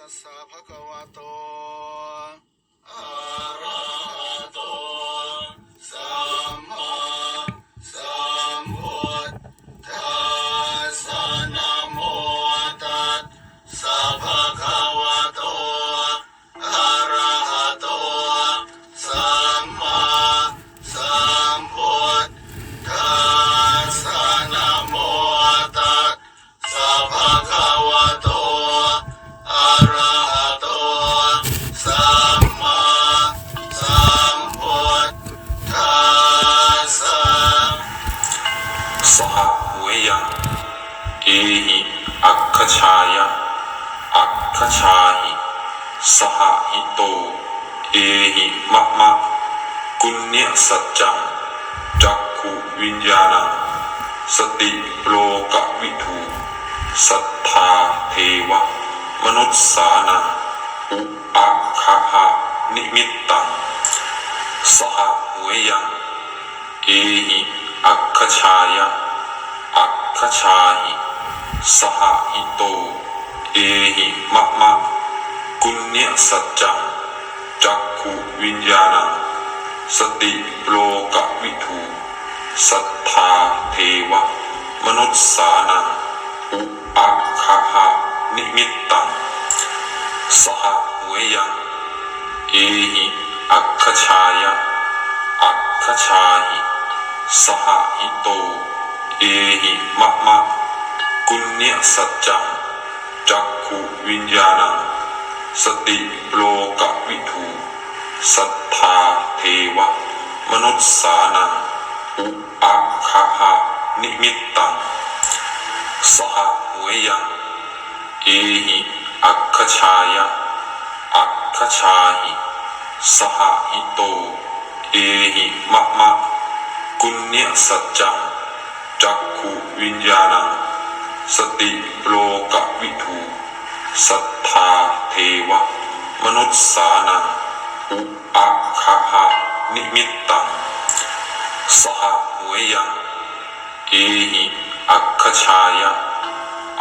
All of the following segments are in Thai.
ตัสสะภะคะวะโตอะระหะโตสัมมาสัมพุทธัสสะนะโมตัสสะภะคะวะโตอะระหะโตสัมมาสัมพุทธัสสะนะโมตัสสะภะคะวะโตอะระหะโตสัมมาสัมพุทธัสสะสหเวยังเอหิอัคคชายะอัคคชาหิสหหิโตเอหิมะมะกุณเนสัจจังจักขุวิญญาณังสติโลกวิถูสัทธาเทวะมนุสสานังอุอัคคะหะนิมิตตังสหเวยังเอหิอัคคชายะอัคคชาหิสหหิโตเอหิมะมะกุณเนสัจจังจักขุวิญญาณังสติโลกวิถูสัทธาเทวะมนุสสานังอุอัคคะหะนิมิตตังสหเวยังเอหิอัคคชายะอัคคชาหิสหหิโตเอหิมะมะกุณเนสัจจังจักขุวิญญาณังสติโลกวิถูสัทธาเทวะมนุสสานังอุอัคคะหะนิมิตตังสหเวยังเอหิอัคคชายะอัคคชาหิสหหิโตเอหิมะมะกุณเนสัจจังจักขุวิญญาณังสติโลกวิถูสัทธาเทวะมนุสสานังอุอัคคะหะนิมิตตังสหเวยังเอหิอัคคชายะ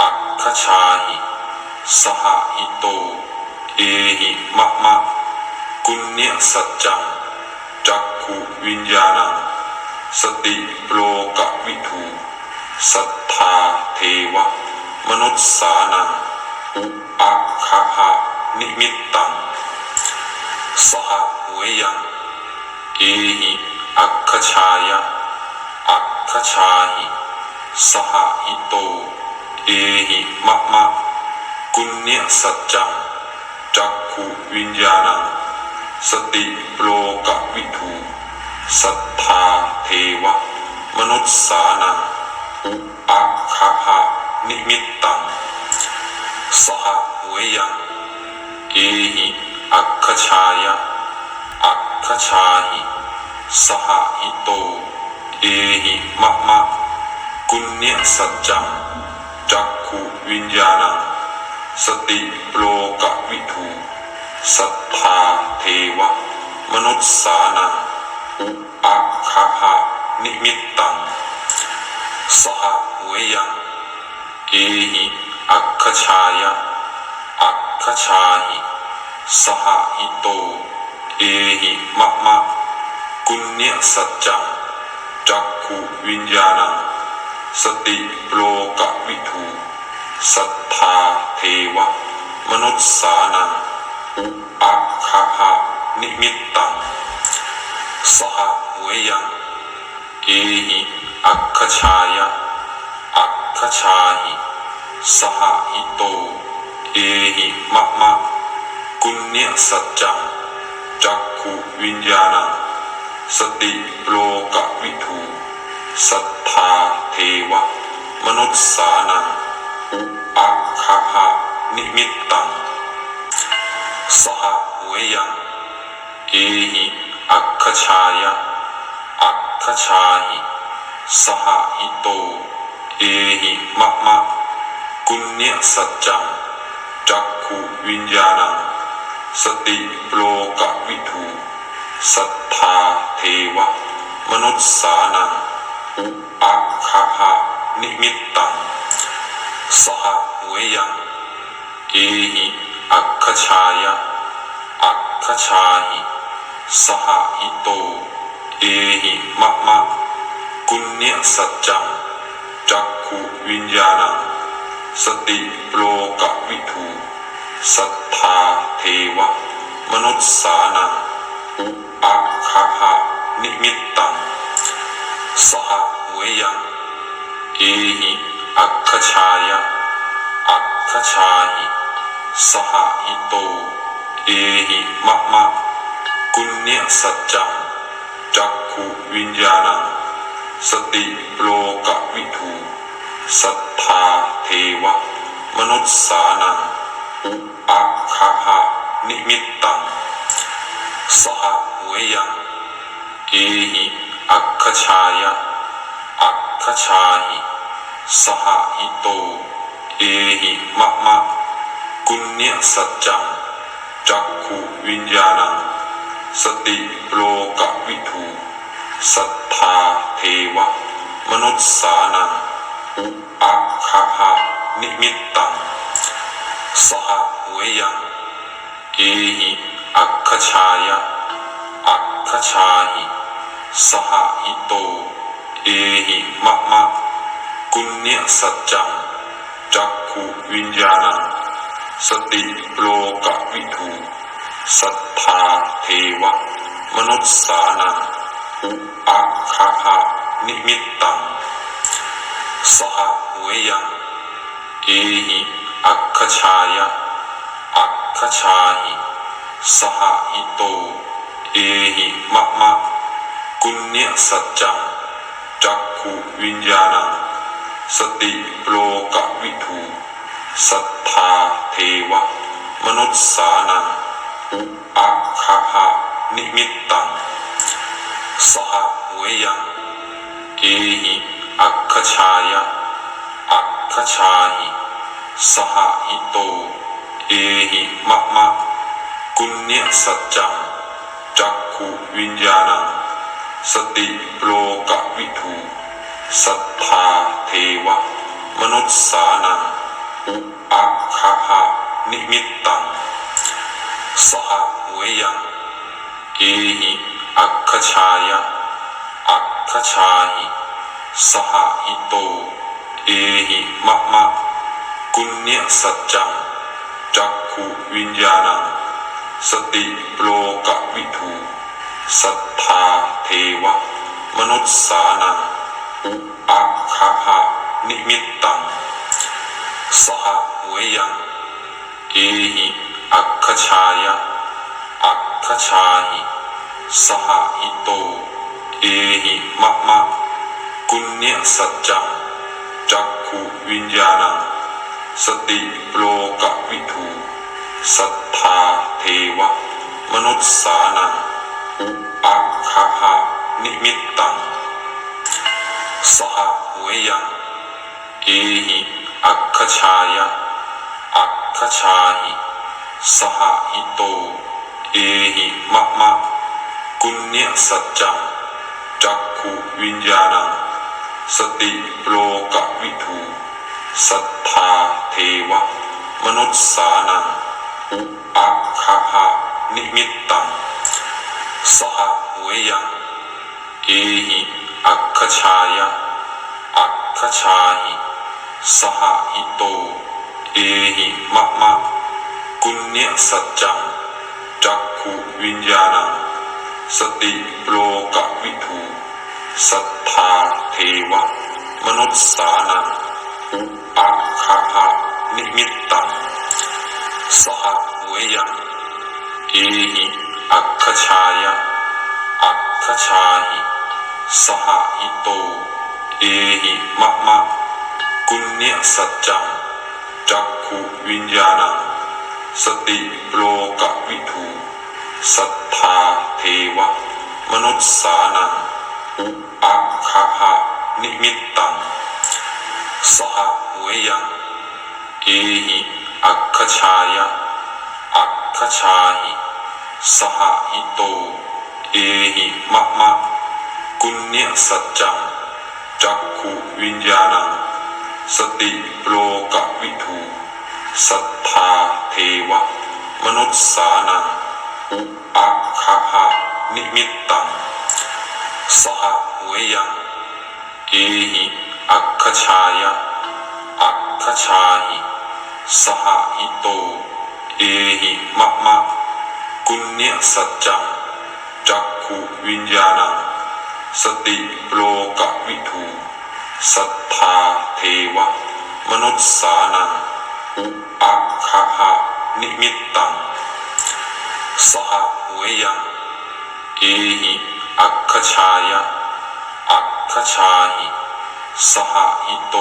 อัคคชาหิสหหิโตเอหิมะมะกุณเนสัจจังจักขุวิญญาณังสติโลกวิถูสัทธาเทวะมนุสสานังอุอัคคะหะนิมิตตังสหเวยังเอหิอัคคชายะอัคคชาหิสหหิโตเอหิมะมะกุณเนสัจจังจักขุวิญญาณังสติโลกวิถูสัทธาเทวะมนุสสานังอุอัคคะหะนิมิตตังสหเวยังเอหิอัคคชายะอัคคชาหิสหหิโตเอหิมะมะกุณเนสัจจังจักขุวิญญาณังสติโลกวิถูสัทธาเทวะมนุสสานังอุอัคคะหะนิมิตตังสหเวยังเอหิอัคคชายะอัคคชาหิสหหิโตเอหิมะมะกุณเนสัจจังจักขุวิญญาณังสติโลกวิถูสัทธาเทวะมนุสสานังอุอัคคะหะนิมิตตังสหเวยังเอหิอัคคชายะอัคคชาหิสหหิโตเอหิมะมะกุณเนสัจจังจักขุวิญญาณังสติโลกวิถูสัทธาเทวะมนุสสานังอุอัคคะหะนิมิตตังสหเวยังเอหิอัคคชายะอัคคชาหิสหหิโตเอหิมะมะกุณเนสัจจังจักขุวิญญาณังสติโลกวิถูสัทธาเทวะมนุสสานังอุอัคคะหะนิมิตตังสหเวยังเอหิ อัคคชายะอัคคชาหิสหหิโตเอหิมะมะกุญญสัจจังจักขุวิญญาณังสติโลกวิทูสัทธาเทวะมนุสสานังอุอัคคะ นิมิตตังสหเวยังเอหิอัคคชายะอัคคชาหิสหหิโตเอหิมะมะกุญญสัจจังจักขุวิญญาณังสติโลกวิทูสัทธาเทวะมนุสสานังอุอัคคะ นิมิตตังสหเวยังเอหิอัคคชายะอัคคชาหิสหหิโตเอหิมะมะกุญญสัจจังจักขุวิญญาณังสติโลกวิทูสัทธาเทวะมนุสสานังอุอัคคะ นิมิตตังสหเวยังเอหิอัคคชายะอัคคชาหิสหหิโตเอหิมะมะกุญญสัจจังจักขุวิญญาณังสติโลกวิทูสัทธาเทวะมนุสสานังอุอัคคะ นิมิตตังสหเวยังเอหิอัคคชายะอัคคชาหิสหหิโตเอหิมะมะกุญญสัจจังจักขุวิญญาณังสติโลกวิทูสัทธาเทวะมนุสสานังอุอัคคะ นิมิตตังสหเวยังเอหิอัคคชายะอัคคชาหิสหหิโตเอหิมะมะกุญญสัจจังจักขุวิญญาณังสติโลกวิทูสัทธาเทวะมนุสสานังอุอัคคะ นิมิตตังสหเวยังเอหิอัคคชายะอัคคชาหิสหหิโตเอหิมะมะกุญญสัจจังจักขุวิญญาณังสติโลกวิทูสัทธาเทวะมนุสสานังอุอัคคะ นิมิตตังสหเวยังเอหิอัคคชายะอัคคชาหิสหหิโตเอหิมะมะกุญญสัจจังจักขุวิญญาณังสติโลกวิทูสัทธาเทวะมนุสสานังอุอัคคะ นิมิตตังสหเวยังเอหิอัคคชายะอัคคชาหิสหหิโตเอหิมะมะกุญญสัจจังจักขุวิญญาณังสติโลกวิทูสัทธาเทวะมนุสสานังอุอัคคะ นิมิตตังสหเวยังเอหิอัคคชายะอัคคชาหิสหหิโตเอหิมะมะกุญญสัจจังจักขุวิญญาณังสติโลกวิทูสัทธาเทวะมนุสสานังอุอัคคะ นิมิตตังสหเวยังเอหิอัคคชายะอัคคชาหิสหหิโตเอหิมะมะกุญญสัจจังจักขุวิญญาณังสติโลกวิทูสัทธาเทวะมนุสสานังอุอัคคะ นิมิตตังสหเวยังเอหิอัคคชายะอัคคชาหิสหหิโตเอหิมะมะกุญญสัจจังจักขุวิญญาณังสติโลกวิทูสัทธาเทวะ มนุษสานังอุอัคคานิมิตตังสหเวยังเอหิอัคคชายะอัคคชาหิสหหิโตเอหิมะมะกุญญสัจจังจักขุวิญญาณังสติโลกวิทูสัทธาเทวะมนุษสานังอุอัคคานิมิตตังสหเวยังเอหิอัคคชายะอัคคชาหิสหหิโต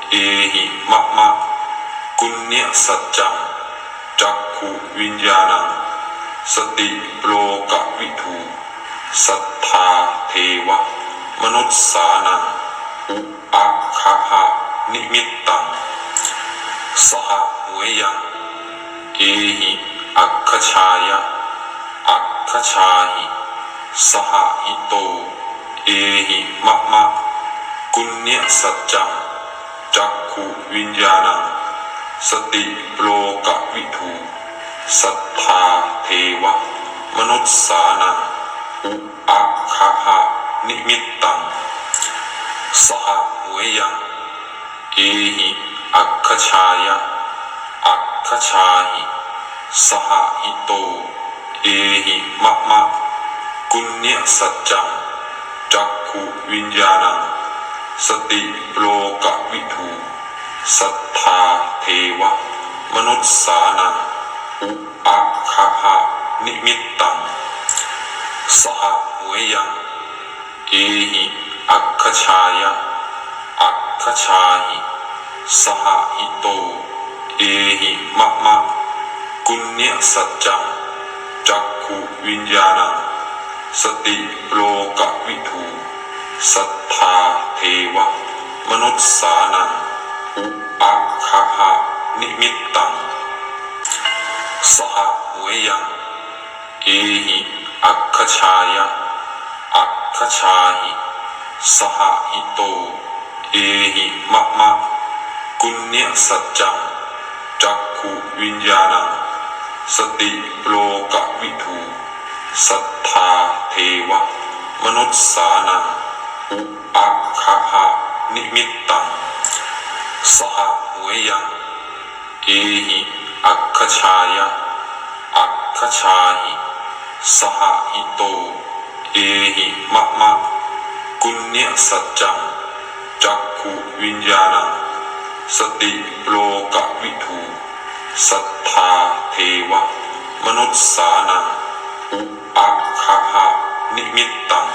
เอหิมะมะกุญญสัจจังจักขุวิญญาณังสติโลกวิทูสัทธาเทวะมนุษสานังอุอัคคานิมิตตังสหเวยังเอหิอัคคชายะอัคคชาหิสหหิโตเอหิมะมะกุญญสัจจังจักขุวิญญาณังสติโลกวิทูสัทธาเทวะมนุษสานังอุอัคคานิมิตตังสหเวยังเอหิอัคคชายะอัคคชาหิสหหิโตเอหิมะมะกุญญสัจจังจักขุวิญญาณังสติโลกวิทูสัทธาเทวะมนุษสานังอุอัคคานิมิตตังสหเวยังเอหิอัคคชายะอัคคชาหิสหหิโตเอหิมะมะกุญญสัจจังจักขุวิญญาณังสติโลกวิทูสัทธาเทวะมนุษสานังอุอัคคานิมิตตังสหเวยังเอหิอัคคชายะอัคคชาหิสหหิโตเอหิมะมะกุญญสัจจังจักขุวิญญาณังสติโลกวิทูสัทธาเทวะมนุษสานังอุอัคคานิมิตตังสหเวยังเอหิอัคคชายะอัคคชาหิสหหิโตเอหิมะมะกุญญสัจจังจักขุวิญญาณังสติโลกวิทูสัทธาเทวะมนุษสานังอุอัคคานิมิตตัง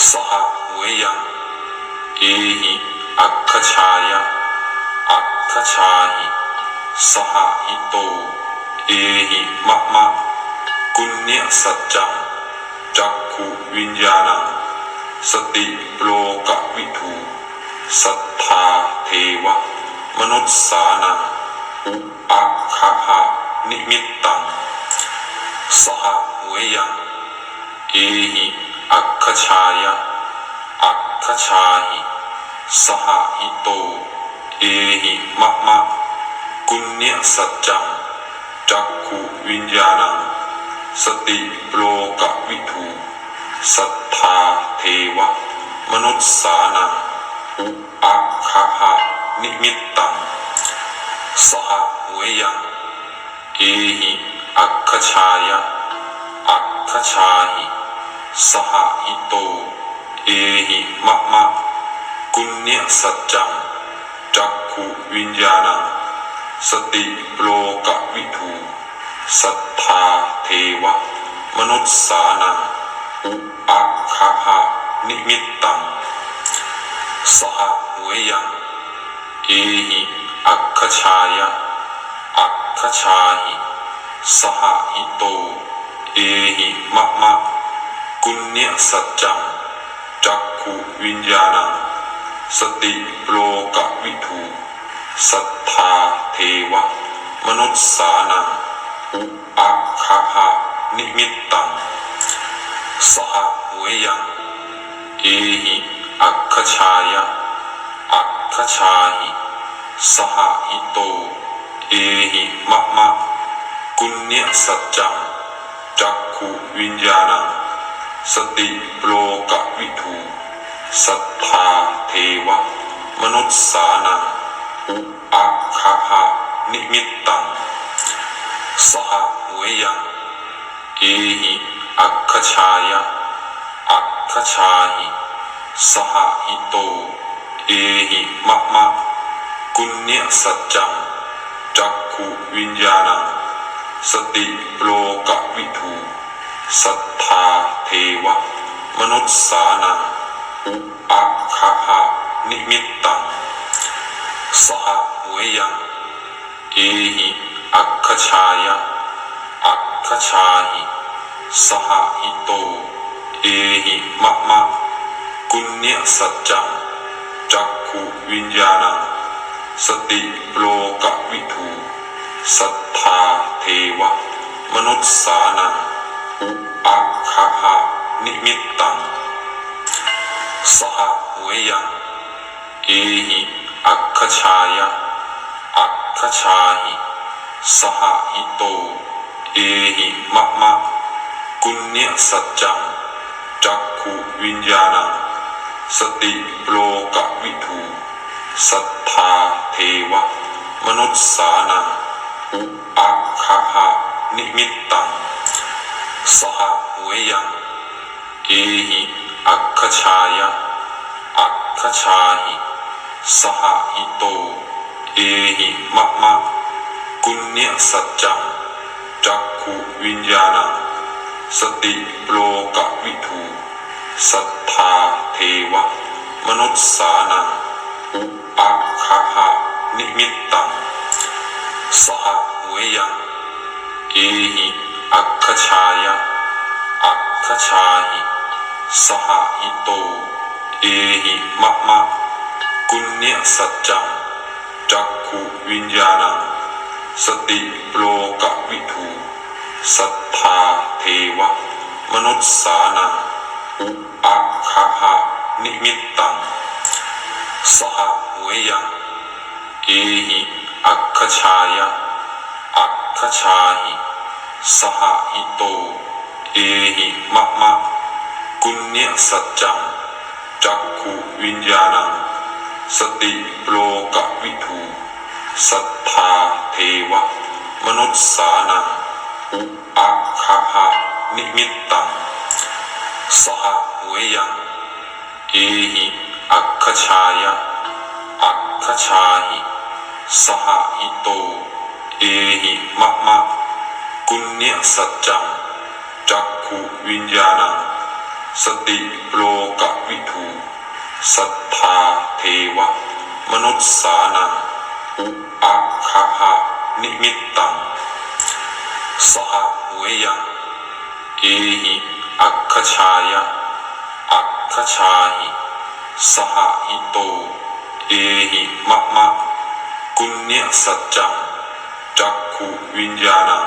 สหเวยังเอหิอัคคชายะอัคคชาหิสหหิโตเอหิมะมะกุญญสัจจังจักขุวิญญาณังสติโลกวิทูสัทธาเทวะมนุษสานังอุอัคคานิมิตตังสหเวยังเอหิอัคคชายะอัคคชาหิสหหิโตเอหิมะมะกุญญสัจจังจักขุวิญญาณังสติโลกวิทูสัทธาเทวะมนุษสานังอุอัคคานิมิตตังสหเวยังเอหิอัคคชายะอัคคชาหิสหหิโตเอหิมะมะกุญญสัจจังจักขุวิญญาณังสติโลกวิทูสัทธาเทวะมนุษสานังอุอัคคานิมิตตังสหเวยังเอหิอัคคชายะอัคคชาหิสหหิโตเอหิมะมะกุญญสัจจังจักขุวิญญาณังสติโลกวิทูสัทธาเทวะมนุษสานังอุอัคคานิมิตตังสหเวยังเอหิอัคคชายะอัคคชาหิสหหิโตเอหิมะมะ ญญสัจจังจักขุวิญญาณังสติโลกวิทูสัทธาเทวมนุสสานังอุอัคคะนิมิตตังสหเวยังเอหิอัคคชายะอัคคชาหิสหหิโตเอหิมะมะกุญญสัจจังจักขุวิญญาณังสติโลกวิทูสัทธาเทวมนุสสานังอุอัคคะนิมิตตังสหเวยังเอหิอัคคชายะอัคคชาหิสหหิโตเอหิมะมะกุญญสัจจังจักขุวิญญาณังสติโลกวิทูสัทธาเทวมนุสสานังอุอัคคะนิมิตตังสหเวยังเอหิอัคคชายะอัคคชาหิสหหิโตเอหิมะมะกุญญสัจจังจักขุวิญญาณังสติโลกวิทูสัทธาเทวมนุสสานังอุอัคคะนิมิตตังสหเวยังเอหิอัคคชายะอัคคชาหิสหหิโตเอหิมะมะกุญญสัจจังจักขุวิญญาณังสติโลกวิทูสัทธาเทวมนุสสานังอุอัคคะนิมิตตังสหเวยังเอหิอัคคชายะอัคคชาหิสหหิโตเอหิมะมะกุญญสัจจังจักขุวิญญาณังสติโลกวิทูสัทธาเทวมนุสสานังอุอัคคะนิมิตตังสหเวยังเอหิอัคคชายะอัคคชาหิสหหิโตเอหิมะมะกุญญสัจจังจักขุวิญญาณังสติโลกวิทูสัทธาเทวมนุสสานังอุอัคคะนิมิตตังสหเวยังเอหิอัคคชายะอัคคชาหิสหหิโตเอหิมะมะกุญญสัจจังจักขุวิญญาณังสติโลกวิทูสัทธาเทวมนุสสานังอุอัคคะนิมิตตังสหเวยังเอหิอัคคชายะอัคคชาหิสหหิโตเอหิมะมะกุญญสัจจังจักขุวิญญาณัง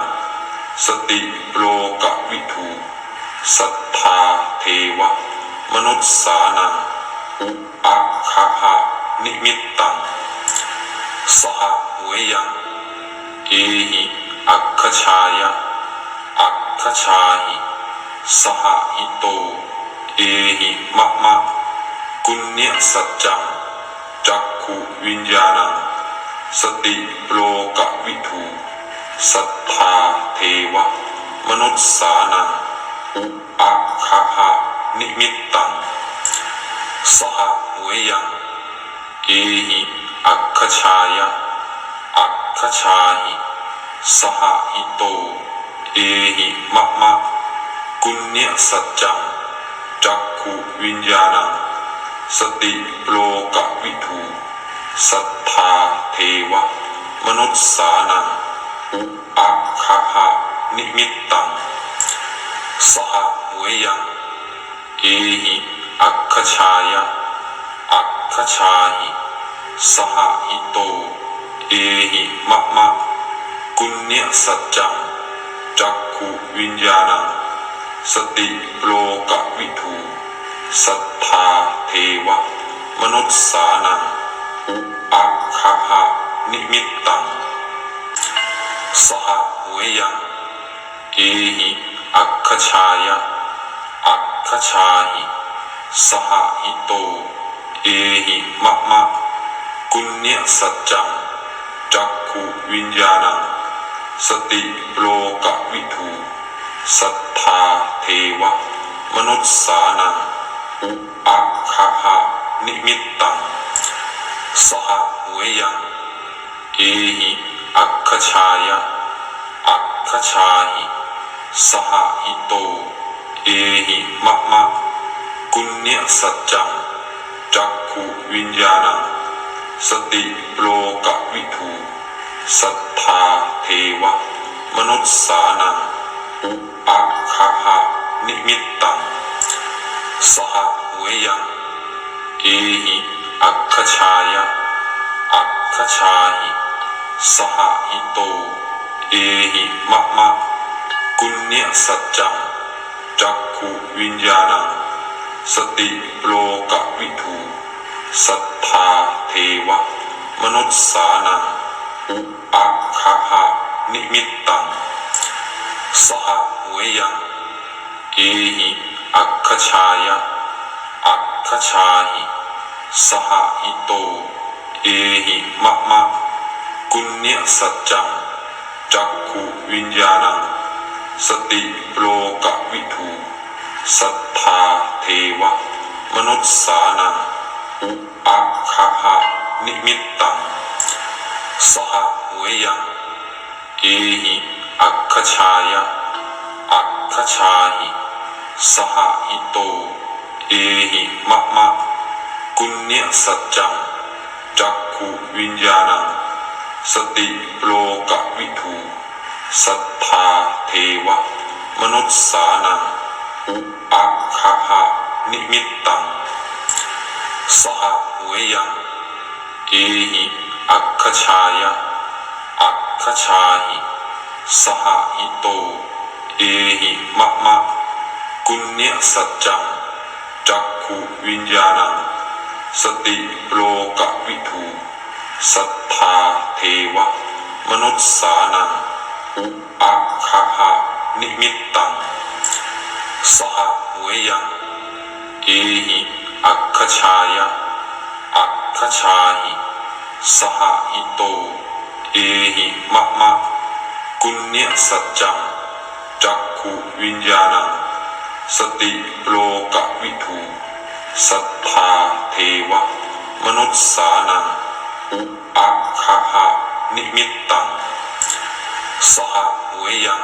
สติโลกวิทูสัทธาเทวมนุสสานังอุอัคคะนิมิตตังสหเวยังเอหิอัคคชายะอัคคชาหิสหหิโตเอหิมะมะกุญญสัจจังจักขุวิญญาณังสติโลกวิทูสัทธาเทวมนุสสานังอุอัคคะนิมิตตังสหเวยังเอหิอัคคชายะอัคคชาหิสหหิโตเอหิมะมะกุญญสัจจังจักขุวิญญาณังสติโลกวิทูสัทธาเทวมนุสสานังอุอัคคะนิมิตตังสหเวยังเอหิอัคคชายะอัคคชาหิสหหิโตเอหิมะมะกุญญสัจจังจักขุวิญญาณังสติโลกวิทูสัทธาเทวมนุสสานังอุอัคคะนิมิตตังสหเวยัง เอหิอัคคชายะอัคคชาหิสหหิโตเอหิมะมะกุญญสัจจังจักขุวิญญาณังสติโลกวิทูสัทธาเทวะมนุสสานังอุอัคคะ นิมิตตังสหหวยยังเอหิอัคคชายะอัคคชาหิสหหิโตเอหิมะมะกุญญสัจจังจักขุวิญญาณังสติโลกวิทูสัทธาเทวะมนุสสานังอุอัคคะ นิมิตตังสหหวยยังเอหิอัคคชายะอัคคชาหิสหหิโตเอหิมะมะกุญญสัจจังจักขุวิญญาณังสติโลกวิทูสัทธาเทวะมนุสสานังอุอัคคะ นิมิตตังสหหวยยังเอหิอัคคชายะอัคคชาหิสหหิโตเอหิมะมะกุญญสัจจังจักขุวิญญาณังสติโลกวิทูสัทธาเทวะมนุสสานังอุอัคคะ นิมิตตังสหหวยยังเอหิอัคคชายะอัคคชาหิสหหิโตเอหิมะมะกุญญสัจจังจักขุวิญญาณังสติโลกวิทูสัทธาเทวะมนุสสานังอุอัคคะ นิมิตตังสหหวยยังเอหิอัคคชายะอัคคชาหิสหหิโตเอหิมะมะกุญญสัจจังจักขุวิญญาณังสติโลกวิทูสัทธาเทวะมนุสสานังอุอัคคะ นิมิตตังสหหวยยังเอหิอัคคชายะอัคคชาหิสหหิโตเอหิมะมะกุญญสัจจังจักขุวิญญาณังสติโลกวิทูสัทธาเทวะมนุสสานังอุอัคคะ นิมิตตังสหหวยยัง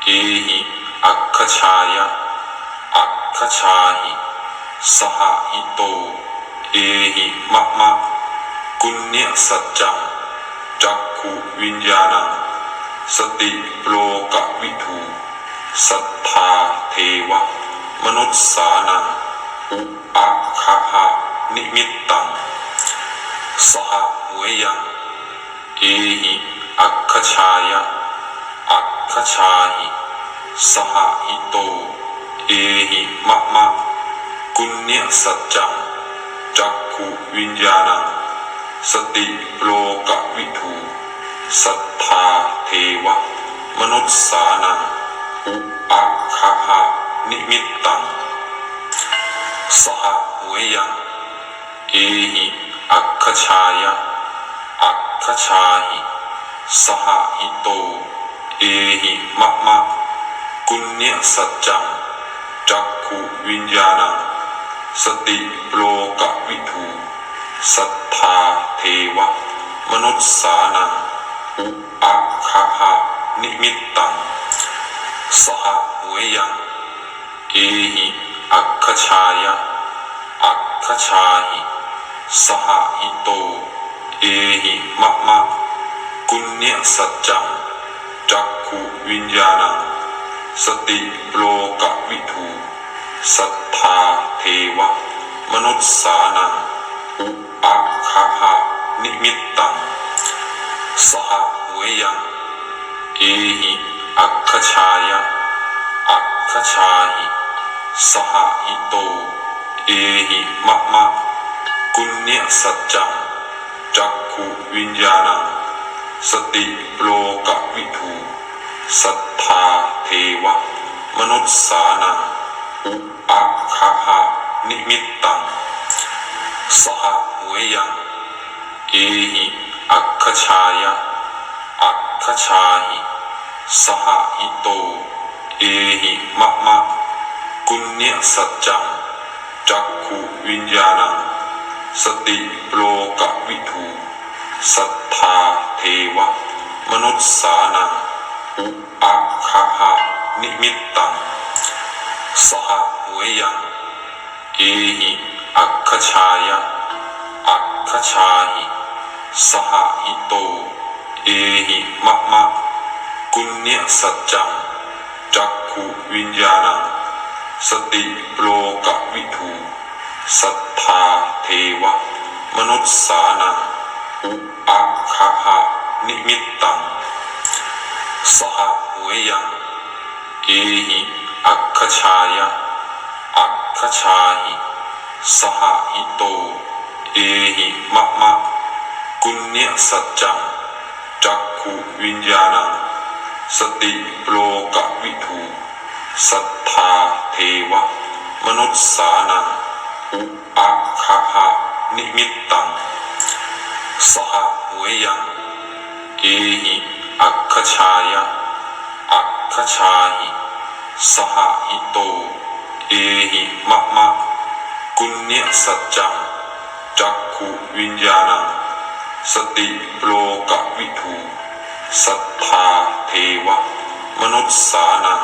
เอหิอัคคชายะอัคคชาหิสหหิโตเอหิมะมะกุญญสัจจังจักขุวิญญาณังสติโลกวิทูสัทธาเทวะมนุสสานังอุอัคคะ นิมิตตังสหหวยยังเอหิอัคคชายะอัคคชาหิสหหิโตเอหิมะมะกุญญสัจจังจักขุวิญญาณังสติโลกวิทูสัทธาเทวะมนุสสานังอุอัคคะ นิมิตตังสหหวยยังเอหิอัคคชายะอัคคชาหิสหหิโตเอหิมะมะกุญญสัจจังจักขุวิญญาณังสติโลกวิทูสัทธาเทวะมนุสสานังอุอัคคะ นิมิตตังสหหวยยังเอหิอัคคชายะอัคคชาหิสหหิโตเอหิมะมะกุญญสัจจังจักขุวิญญาณังสติโลกวิทูสัทธาเทวะมนุสสานังอุอัคคะ นิมิตตังสหหวยยังเอหิอัคคชายะอัคคชาหิสหหิโตเอหิมะมะกุญญสัจจังจักขุวิญญาณังสติโลกวิทูสัทธ ธาเทวะมนุษสานังอุอัคคะหะนิมิตตังสหเวยังเอหิอัคคชายะอัคคชาหิสหหิโตเอหิมะมะกุญญสัจจังจักขุวิญญาณังสติโลกวิทูสัทธาเทวะมนุษสานังอุอัคคะหะนิมิตตังสหเวยังเอหิอัคคชายะอัคคชาหิสหหิโตเอหิมะมะกุญญสัจจังจักขุวิญญาณังสติโลกวิทูสัทธาเทวะมนุษสานังอุอัคคะหะนิมิตตังสหเวยังเอหิอัคคชายะอัคคชาหิสหหิโตเอหิมะมะกุญญสัจจังจักขุวิญญาณังสติโลกวิทูสัทธาเทวะมนุษสานังอุอัคคะหะนิมิตตังสหเวยังเอหิอัคคชายะอัคคชาหิสหหิโตเอหิมะมะกุญญสัจจังจักขุวิญญาณังสติโลกวิทูสัทธาเทวะมนุษสานัง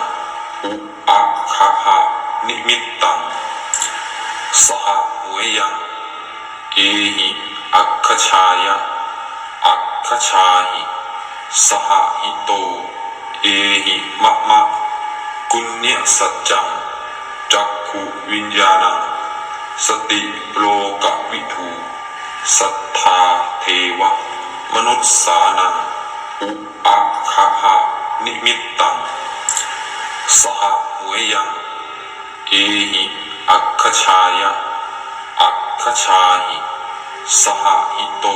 อุอัคคะหะนิมิตตังสหเวยังเอหิอัคคชายะอัคคชาหิสหหิโตเอหิมะมะกุญญสัจจังจักขุวิญญาณังสติโลกวิทูสัทธาเทวะมนุษสานังอุอัคคะหะนิมิตตังสหเวยังเอหิอัคคชายะอัคคชาหิสหหิโต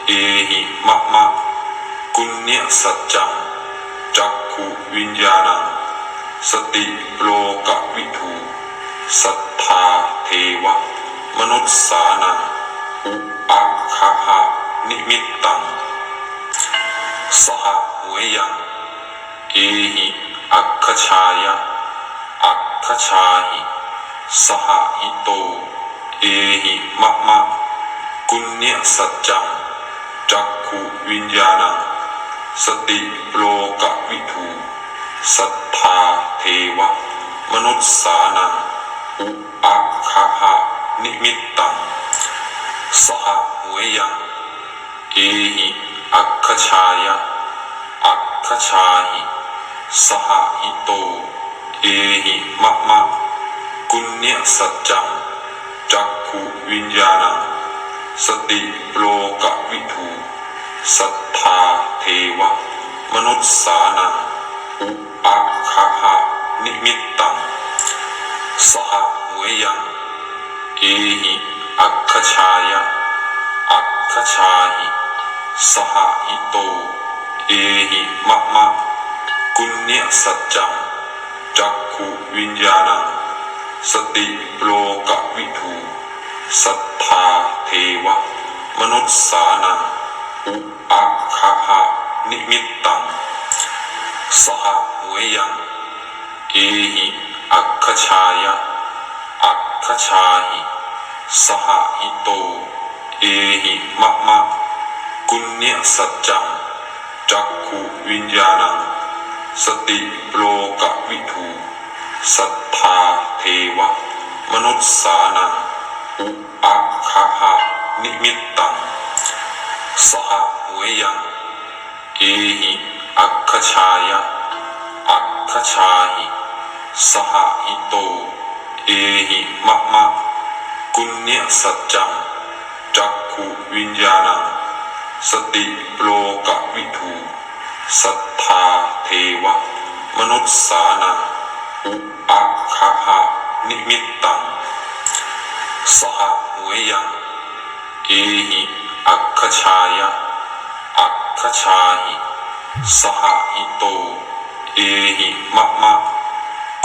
เอหิมะมะกุญญสัจจังจักขุวิญญาณังสติโลกวิทูสัทธาเทวะมนุษสานังอุอัคคะหะนิมิตตังสหเวยังเอหิอัคคชายะอัคคชาหิสหหิโตเอหิมะมะกุญญสัจจังจักขุวิญญาณังสติโลกวิทูสัทธาเทวะมนุษสานังอุอัคคะหะนิมิตตังสหเวยังเอหิอัคคชายะอัคคชาหิสหหิโตเอหิมะมะกุญญสัจจังจักขุวิญญาณังสติโลกวิทูสัทธาเทวะมนุษสานังอุอัคคะหะนิมิตตังสหเวยังเอหิอัคคชายะอัคคชาหิสหหิโตเอหิมะมะกุญญสัจจังจักขุวิญญาณังสติโลกวิทูสัทธาเทวะมนุษสานังอุอัคคะหะนิมิตตังสหเวยังเอหิอัคคชายะอัคคชาหิสหหิโตเอหิมะมะกุญญสัจจังจักขุวิญญาณังสติโลกวิทูสัทธาเทวะมนุษสานังอุอัคคะหะนิมิตตังสหเวยังเอหิอัคคชายะอัคคชาหิสหหิโตเอหิมะมะกุญญสัจจังจักขุวิญญาณังสติโลกวิทูสัทธาเทวะมนุษสานังอุอัคคะหะนิมิตตังสหเวยังเอหิอัคคชายะอัคคชาหิสหหิโต เอหิมะมะ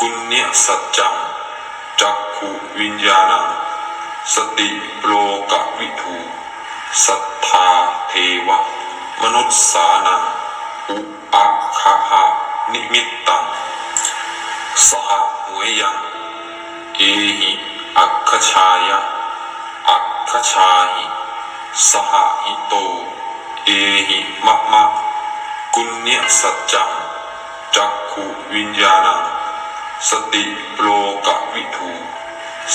กุณญสัจจังจักขุวิญญาณังสติโลกวิทูสัทธาเทวะมนุสสานังอุอัคคะ นิมิตตังสหหวยยังเอหิอัคคชายะอัคคชาหิสหหิโตเอหิมะมะกุณญสัจจังจักขุวิญญาณังสติโลกวิทู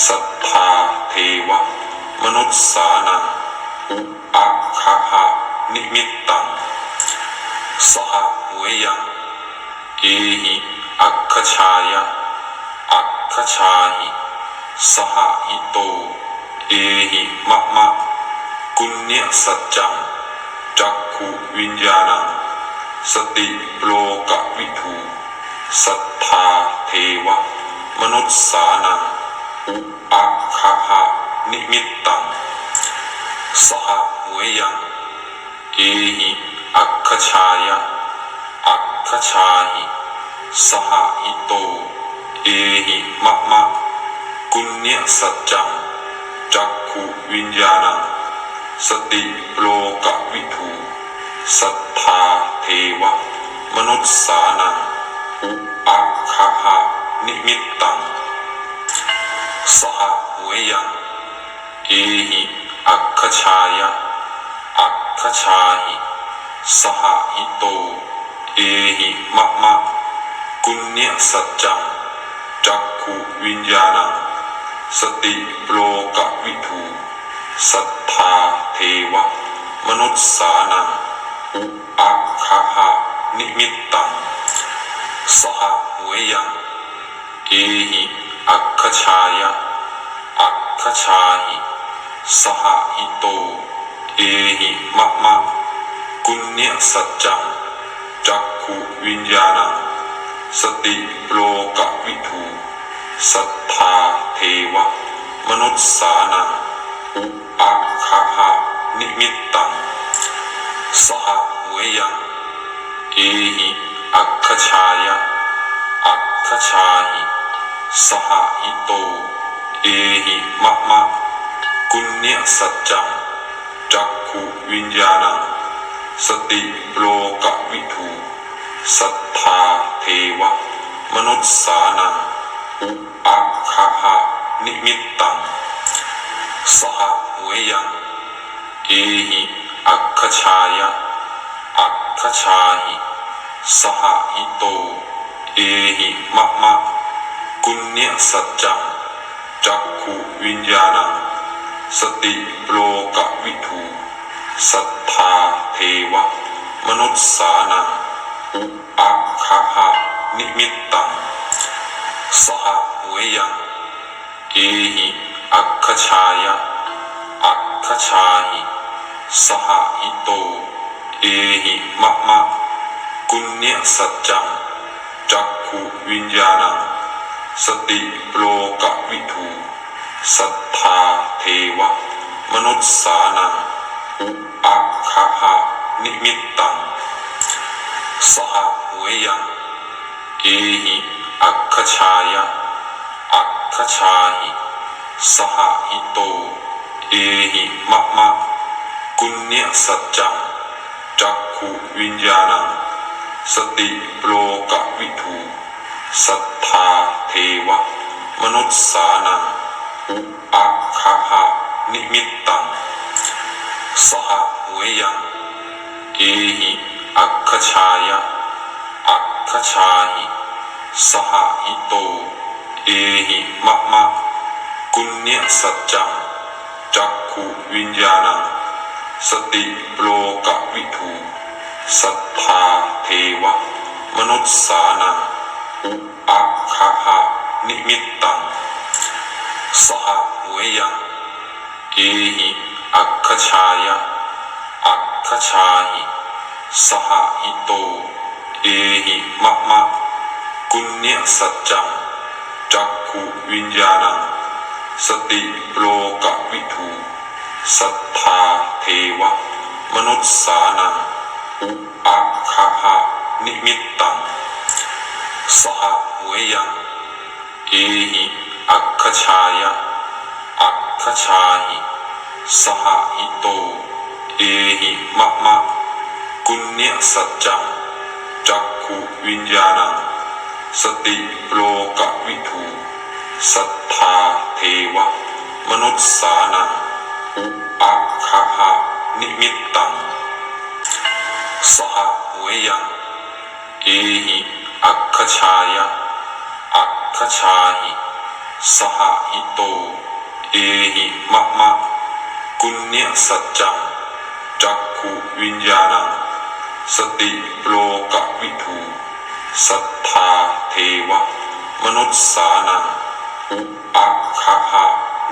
สัทธาเทวะมนุสสานังอุอัคคะ นิมิตตังสหหวยยังเอหิอัคคชายะอัคคชาหิสหหิโตเอหิมะมะกุณญสัจจังจักขุวิญญาณังสติโลกวิทูสัทธาเทวะมนุสสานังอุอัคคะ นิมิตตังสหหวยยังเอหิอัคคชายะอัคคชาหิสหหิโตเอหิมะมะกุณญสัจจังจักขุวิญญาณังสติโลกวิทูสัทธาเทวะมนุสสานังอุอัคคะ นิมิตตังสหหวยยังเอหิอัคคชายะอัคคชาหิสหหิโตเอหิมะมะกุณญสัจจังจักขุวิญญาณังสติโลกวิทูสัทธาเทวะมนุสสานังอุอัคคะ นิมิตตังสหหวยยังเอหิอัคคชายะอัคคชาหิสหหิโตเอหิมะมะกุณญสัจจังจักขุวิญญาณังสติโลกวิทูสัทธาเทวะมนุสสานังอุอัคคะ นิมิตตังสหหวยยังเอหิอัคคชายะอัคคชาหิสหหิโตเอหิมะมะกุณญสัจจังจักขุวิญญาณังสติโลกวิทูสัทธาเทวะมนุสสานังอุอัคคะ นิมิตตังสหหวยยังเอหิอัคคชายะอัคคชาหิสหหิโตเอหิมะมะกุณญสัจจังจักขุวิญญาณังสติโลกวิทูสัทธาเทวะมนุสสานังอุอัคคะ นิมิตตังสหหวยยังเอหิอัคคชายะอัคคชาหิสหหิโตเอหิมะมะกุณญสัจจังจักขุวิญญาณังสติโลกวิทูสัทธาเทวะมนุสสานังอุอัคคะ นิมิตตังสหหวยยังเอหิอัคคชายะอัคคชาหิสหหิโตเอหิมะมะกุณญสัจจังจักขุวิญญาณังสติโลกวิทูสัทธาเทวะมนุสสานังอุอัคคะ นิมิตตังสหหวยยังเอหิอัคคชายะอัคคชาหิสหหิโตเอหิมะมะกุณญสัจจังจักขุวิญญาณังสติโลกวิทูสัทธาเทวะมนุสสานังอุอัคคะ นิมิตตังสหหวยยังเอหิอัคคชายะอัคคชาหิสหหิโตเอหิมะมะกุณญสัจจังจักขุวิญญาณังสติโลกวิทูสัทธาเทวะมนุสสานังอุอัคคะ นิมิตตังส สหเวยังเอหิอัคคชายะอัคคชาหิสหหิโตเอหิมะมะกุณญสัจจังจักขุวิญญาณังสติโลกวิทูสัทธาเทวะมนุสสานังอุอัคคหะนิมิตตังสหเวยังเอหิอัคคชายะอัคคชาหิสหหิโตเอหิมะมะกุณญสัจจังจักขุวิญญาณังสติโลกวิทูสัทธาเทวะมนุสสานังอุอัคคหะ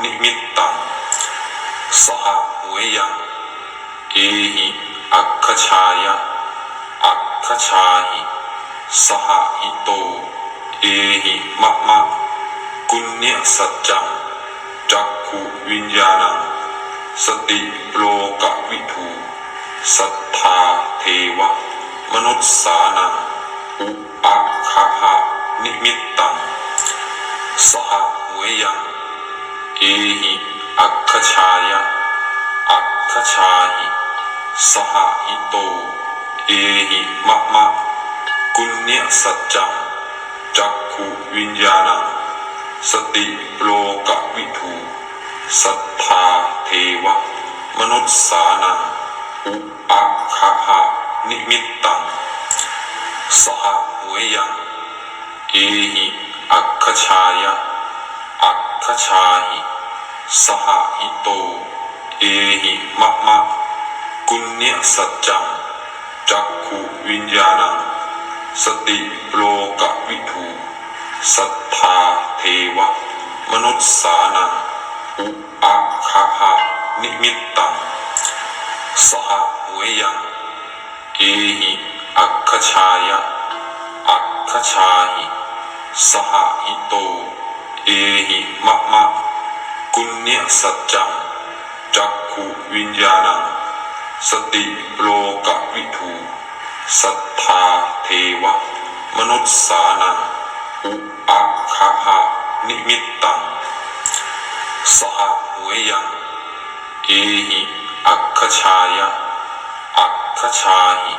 นิมิตตังสหเวยังเอหิอัคคชายะอัคคชาหิสหหิโตเอหิมะมะกุณญสัจจังจักขุวิญญาณังสติโลกวิทูสัทธาเทวะมนุสสานังอุอัคคหะนิมิตตังสหเวยังเอหิอัคคชายะอัคคชาหิสหหิโตเอหิมะมะกุณญสัจจังจักขุวิญญาณังสติโลกวิทูสัทธาเทวะมนุสสานังอุอัคคหะนิมิตตังสหเวยังเอหิอัคคชายะอัคคชาหิสหหิโตเอหิมะมะกุณญสัจจังจักขุวิญญาณังสติโลกวิทูสัทธาเทวะมนุสสานังอุอัคคหะนิมิตตังสหเวยังเอหิอัคคชายะอัคคชาหิสหหิโตเอหิมะมะกุณญสัจจังจักขุวิญญาณังสติโลกวิทูสัทธาเทวะมนุสสานังอุอัคคหะนิมิตตังสหเวยังเอหิอัคคชายะอัคคชาหิ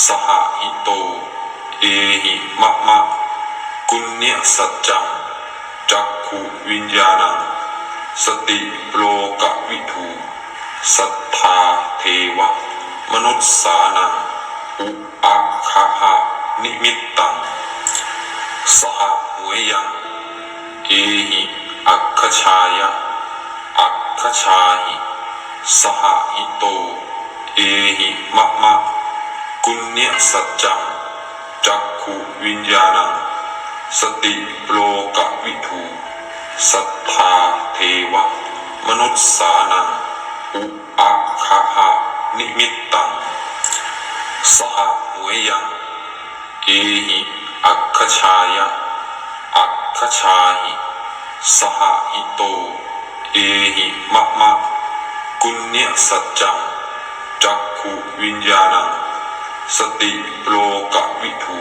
สหหิโตเอหิมะมะกุณญสัจจังจักขุวิญญาณังสติโลกวิทูสัทธาเทวะมนุสสานังอุอัคคหะนิมิตตังสหเวยังเอหิอัคคชายะอัคคชาหิสหหิโตเอหิมะมะกุณญสัจจังจักขุวิญญาณังสติโลกวิทูสัทธาเทวะมนุสสานังอุอัคคหะนิมิตตังสหเวยังเอหิอัคคชายะอัคคชาหิสหหิโตเอหิมะมะกุณญสัจจังจักขุวิญญาณังสติโลกวิทู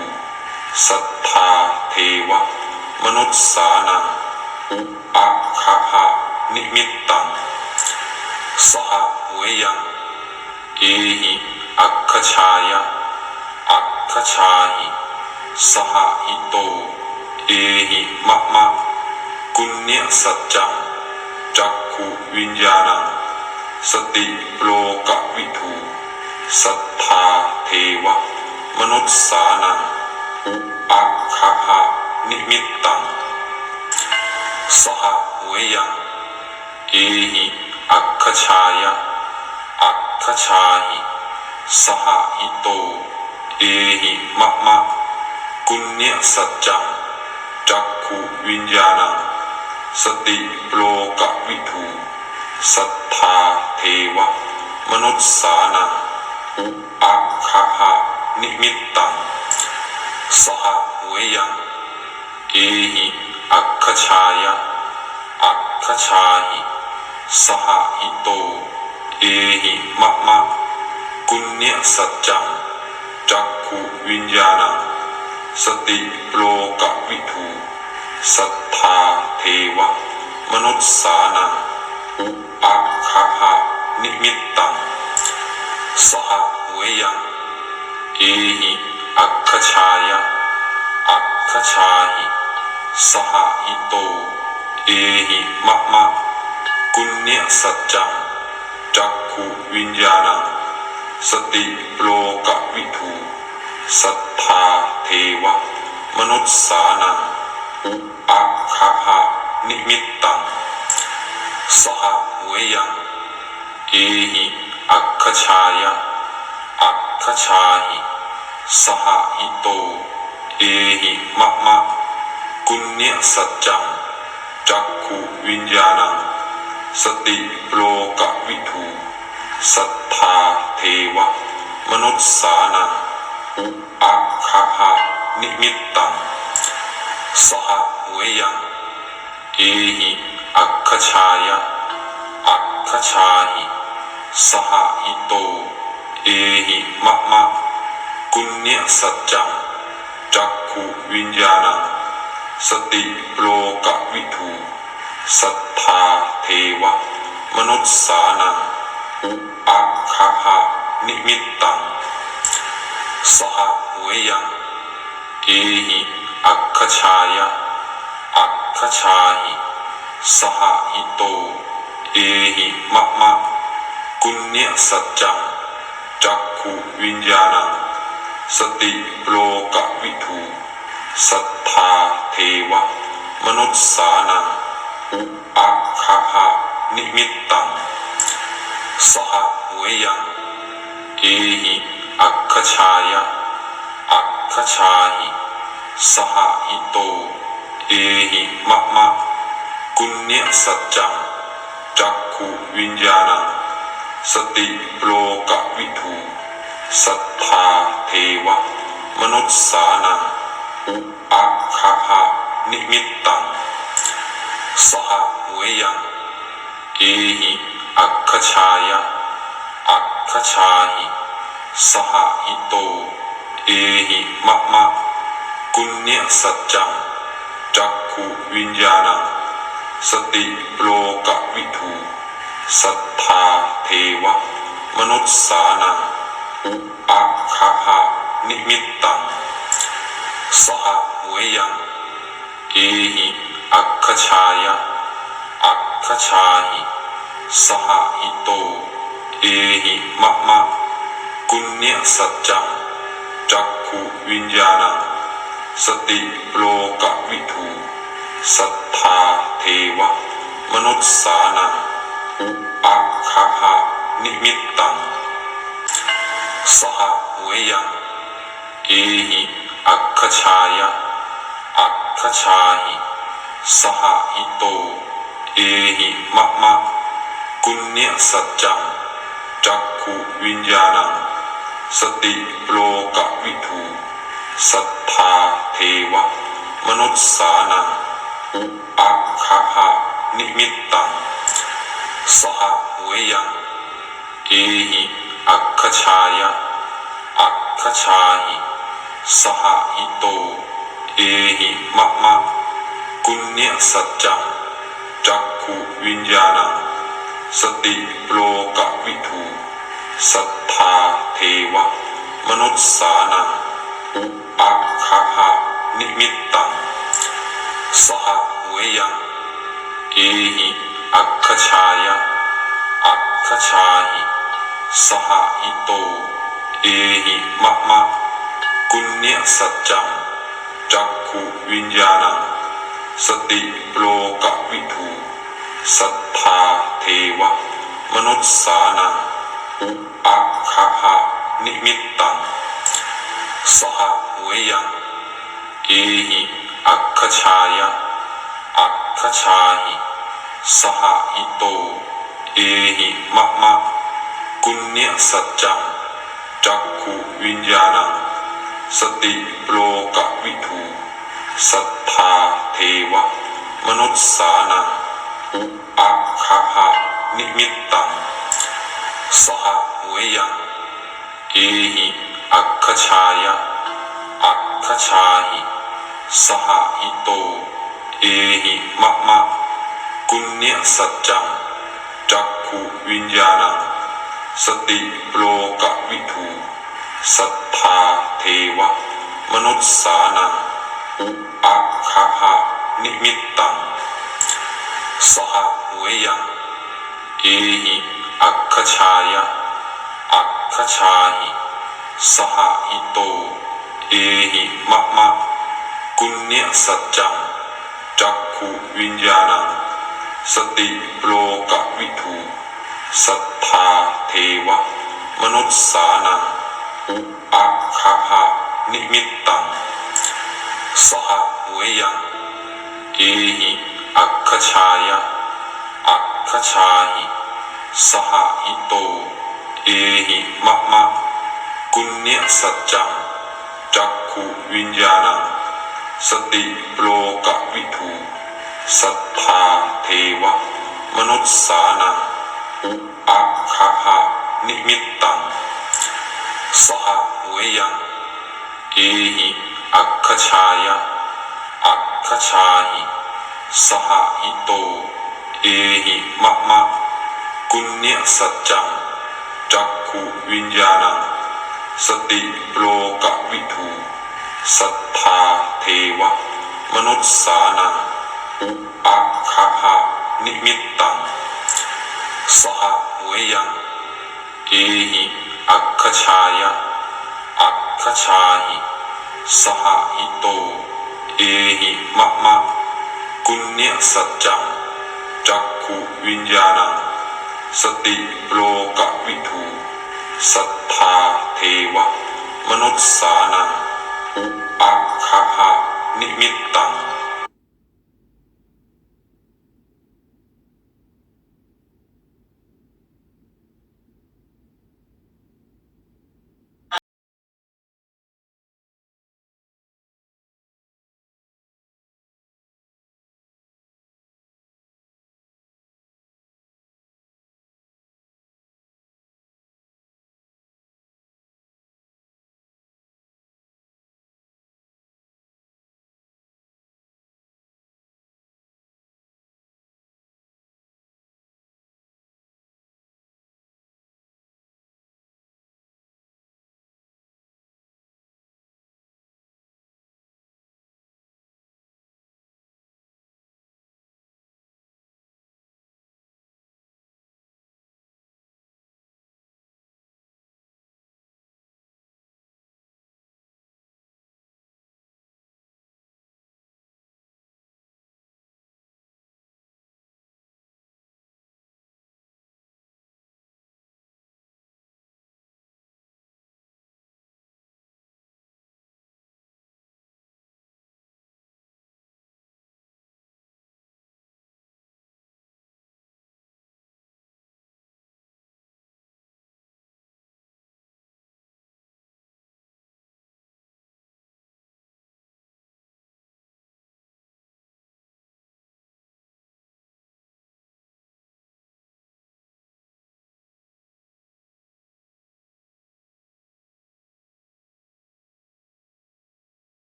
สัทธาเทวะมนุสสานังอุอัคคหะนิมิตตังสหเวยังเอหิอัคคชายะอัคคชาหิสหหิโตเอหิมะมะกุณญสัจจังจักขุวิญญาณังสติโลกวิทูสัทธาเทวะมนุสสานังอุอัคคหะนิมิตตังสหเวยังเอหิอัคคชายะอัคคชาหิสหหิโตเอหิมะมะกุณญสัจจังจักขุวิญญาณังสติโลกวิทูสัทธาเทวะมนุสสานังอุอัคคหะนิมิตตังสหเวยังเอหิอัคคชายะอัคคชาหิสหหิโตเอหิมะมะกุณญสัจจังจักขุวิญญาณังส สติโลกวิทูสัทธาเทวมนุสสานังอุอัคคานิมิตตังสหเวยังเอหิอัคคชายะอัคคชาหิสหหิโตเอหิมะมะกุญญสัจจังจักขุวิญญาณังสติโลกวิทูสัทธาเทวมนุสสานังอุอัคคานิมิตตังสหเวยังเอหิอัคคชายะอัคคชาหิสหหิโตเอหิมะมะกุญญสัจจังจักขุวิญญาณังสติโลกวิทูสัทธาเทวมนุสสานังอุอัคคานิมิตตังสหเวยังเอหิอัคคชายะอัคคชาหิสหหิโตเอหิมะมะกุญญสัจจังจักขุวิญญาณังสติโลกวิทูสัทธาเทวมนุสสานังอุอัคคานิมิตตังสหเวยังเอหิอัคคชายะอัคคชาหิสหหิโตเอหิมะมะกุญญสัจจังจักขุวิญญาณังสติโลกวิทูสัทธาเทวมนุสสานังอุอัคคานิมิตตังสหเวยังเอหิอัคคชายะอัคคชาหิสหหิโตเอหิมะมะกุญญสัจจังจักขุวิญญาณังสติโลกวิทูสัทธาเทวมนุสสานังอุอัคคานิมิตตังสหเวยังเอหิอัคคชายะอัคคชาหิสหหิโตเอหิมะมะกุญญสัจจังจักขุวิญญาณังสติโลกวิทูสัทธาเทวมนุสสานังอุอัคคานิมิตตังสหเวยังเอหิอัคคชายะอัคคชาหิสหหิโตเอหิมะมะกุญญสัจจังจักขุวิญญาณังสติโลกวิทูสัทธาเทวมนุสสานังอุอัคคานิมิตตังสหเวยังเอหิอัคคชายะอัคคชาหิสหหิโตเอหิมะมะกุญญสัจจังจักขุวิญญาณังสติโลกวิทูสัทธาเทวมนุสสานังอุอัคคานิมิตตังสหเวยังเอหิอัคคชายะอัคคชาหิสหหิโตเอหิมะมะกุญญสัจจังจักขุวิญญาณังสติโลกวิทูสัทธาเทวมนุสสานังอุอัคคานิมิตตังสหเวยังเอหิอัคคชายะอัคคชาหิสหหิโตเอหิมะมะกุญญสัจจังจักขุวิญญาณังสติโลกวิทูสัทธาเทวมนุสสานังอุอัคคานิมิตตังสหเวยังเอหิอัคคชายะอัคคชาหิสหหิโตเอหิมะมะกุญญสัจจังจักขุวิญญาณังสติโลกวิทูสัทธาเทวมนุสสานังอุอัคคานิมิตตังสหเวยังเอหิอัคคชายะอัคคช ชาหิสหหิโตเอหิมะมะกุญญสัจจังจักขุวิญญาณังสติโลกวิทูสัทธาเทวะมนุสสานังอุอัคคะนิมิตตังสหหวยยังเอหิอัคคชายะอัคคชาหิสหหิโตเอหิมะมะกุญญสัจจังจักขุวิญญาณังสติโลกวิทูสัทธาเทวะมนุสสานังอุอัคคะนิมิตตังสหหวยยังเอหิอัคคชายะอัคคชาหิสหหิโตเอหิมะมะกุญญสัจจังจักขุวิญญาณังสติโลกวิทูสัทธาเทวะมนุสสานังอุอัคคะนิมิตตังสหหวยยังเอหิอัคคชายะอัคคชาหิสหหิโตเอหิมะมะกุญญสัจจังจักขุวิญญาณังสติโลกวิทูสัทธาเทวะมนุสสานังอุอัคคะนิมิตตังสหหวยยังเอหิอัคคชายะอัคคชาหิสหหิโตเอหิมะมะกุญญสัจจังจักขุวิญญาณังสติโลกวิทูสัทธาเทวะมนุสสานังอุอัคคะนิมิตตัง